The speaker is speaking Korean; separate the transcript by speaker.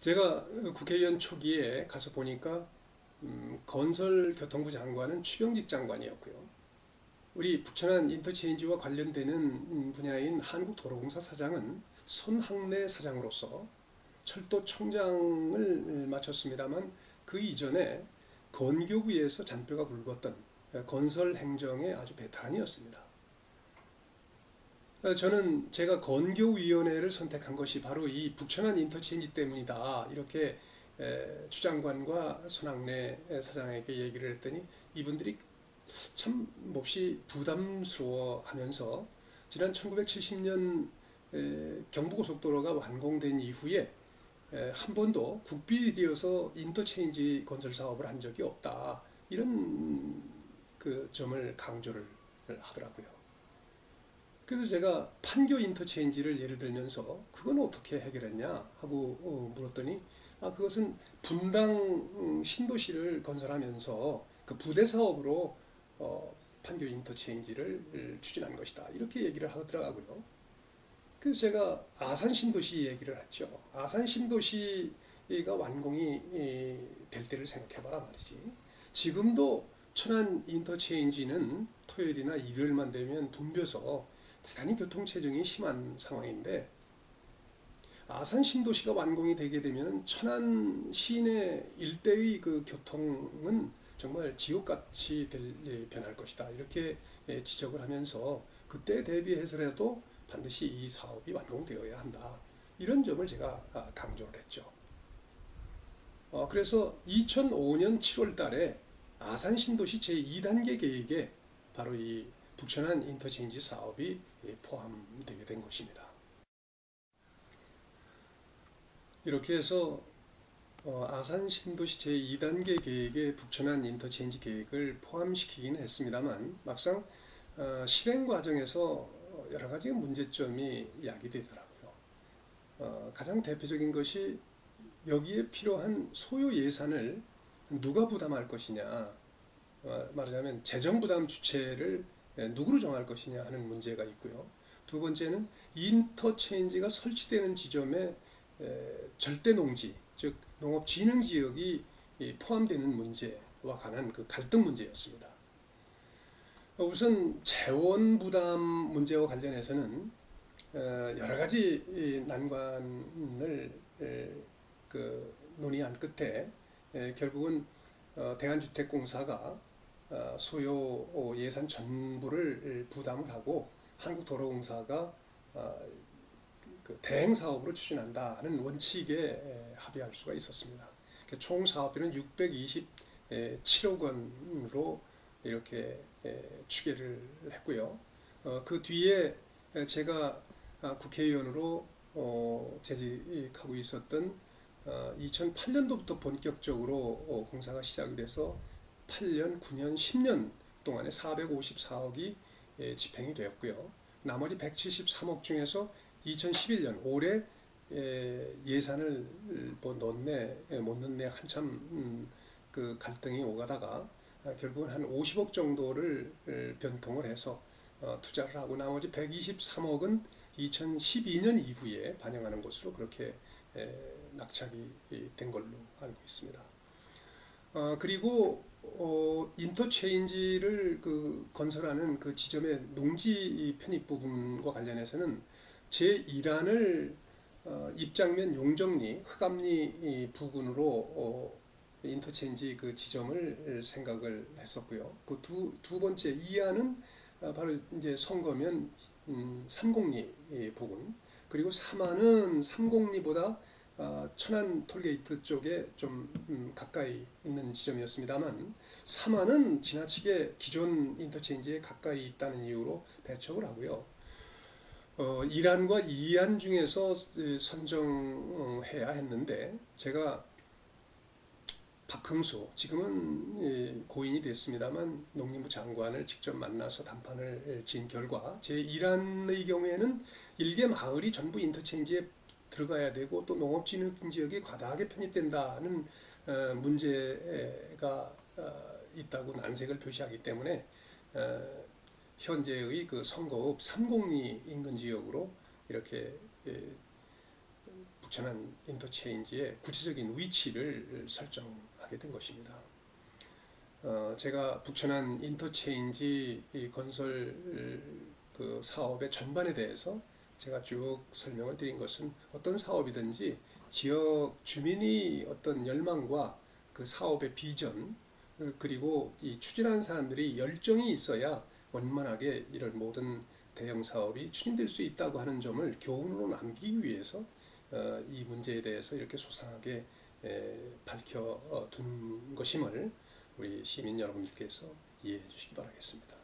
Speaker 1: 제가 국회의원 초기에 가서 보니까 건설교통부 장관은 추병직 장관이었고요. 우리 부천안 인터체인지와 관련되는 분야인 한국도로공사 사장은 손학래 사장으로서 철도총장을 마쳤습니다만 그 이전에 건교부에서 잔뼈가 굵었던 건설행정의 아주 베테랑이었습니다. 저는 제가 건교위원회를 선택한 것이 바로 이 북천안 인터체인지 때문이다. 이렇게 주장관과 손학래 사장에게 얘기를 했더니 이분들이 참 몹시 부담스러워하면서 지난 1970년 경부고속도로가 완공된 이후에 한 번도 국비되어서 인터체인지 건설 사업을 한 적이 없다. 이런 그 점을 강조를 하더라고요. 그래서 제가 판교 인터체인지를 예를 들면서 그건 어떻게 해결했냐 하고 물었더니 그것은 분당 신도시를 건설하면서 그 부대 사업으로 판교 인터체인지를 추진한 것이다. 이렇게 얘기를 하더라고요. 그래서 제가 아산 신도시 얘기를 했죠. 아산 신도시가 완공이 될 때를 생각해봐라 말이지. 지금도 천안 인터체인지는 토요일이나 일요일만 되면 붐벼서 대단히 교통체증이 심한 상황인데 아산 신도시가 완공이 되게 되면 천안 시내 일대의 그 교통은 정말 지옥같이 변할 것이다. 이렇게 지적을 하면서 그때 대비해서라도 반드시 이 사업이 완공되어야 한다. 이런 점을 제가 강조를 했죠. 그래서 2005년 7월 달에 아산 신도시 제2단계 계획에 바로 이 북천안 인터체인지 사업이 포함되게 된 것입니다. 이렇게 해서 아산 신도시 제2단계 계획에 북천안 인터체인지 계획을 포함시키긴 했습니다만 막상 실행 과정에서 여러 가지 문제점이 야기되더라고요. 가장 대표적인 것이 여기에 필요한 소요 예산을 누가 부담할 것이냐, 말하자면 재정 부담 주체를 누구로 정할 것이냐 하는 문제가 있고요. 두 번째는 인터체인지가 설치되는 지점에 절대 농지, 즉 농업진흥지역이 포함되는 문제와 관한 그 갈등 문제였습니다. 우선 재원 부담 문제와 관련해서는 여러 가지 난관을 논의한 끝에 결국은 대한주택공사가 소요 예산 전부를 부담을 하고 한국도로공사가 그 대행 사업으로 추진한다는 원칙에 합의할 수가 있었습니다. 총 사업비는 627억 원으로 이렇게 추계를 했고요. 그 뒤에 제가 국회의원으로 재직하고 있었던 2008년도부터 본격적으로 공사가 시작이 돼서 8년, 9년, 10년 동안에 454억이 집행이 되었고요. 나머지 173억 중에서 2011년 올해 예산을 뭐 넣네 못 넣네 한참 그 갈등이 오가다가 결국은 한 50억 정도를 변통을 해서 투자를 하고 나머지 123억은 2012년 이후에 반영하는 것으로 그렇게 낙찰이 된 걸로 알고 있습니다. 그리고 인터체인지를 건설하는 그 지점의 농지 편입 부분과 관련해서는 제1안을 입장면 용적리, 흑암리 부근으로 인터체인지 그 지점을 생각을 했었고요. 그 두 번째 2안은 바로 이제 선거면 3공리 부근, 그리고 3안은 3공리보다 천안 톨게이트 쪽에 좀 가까이 있는 지점이었습니다만 3안은 지나치게 기존 인터체인지에 가까이 있다는 이유로 배척을 하고요. 1안과 2안 중에서 선정해야 했는데 제가 박흥수, 지금은 고인이 됐습니다만 농림부 장관을 직접 만나서 담판을 진 결과 제1안의 경우에는 일개 마을이 전부 인터체인지에 들어가야 되고 또 농업진흥지역이 과다하게 편입된다는 문제가 있다고 난색을 표시하기 때문에 현재의 그 선거읍 3공리 인근 지역으로 이렇게 북천안 인터체인지의 구체적인 위치를 설정하게 된 것입니다. 제가 북천안 인터체인지 건설 그 사업의 전반에 대해서 제가 쭉 설명을 드린 것은 어떤 사업이든지 지역 주민이 어떤 열망과 그 사업의 비전 그리고 이 추진하는 사람들이 열정이 있어야 원만하게 이런 모든 대형 사업이 추진될 수 있다고 하는 점을 교훈으로 남기기 위해서 이 문제에 대해서 이렇게 소상하게 밝혀둔 것임을 우리 시민 여러분들께서 이해해 주시기 바라겠습니다.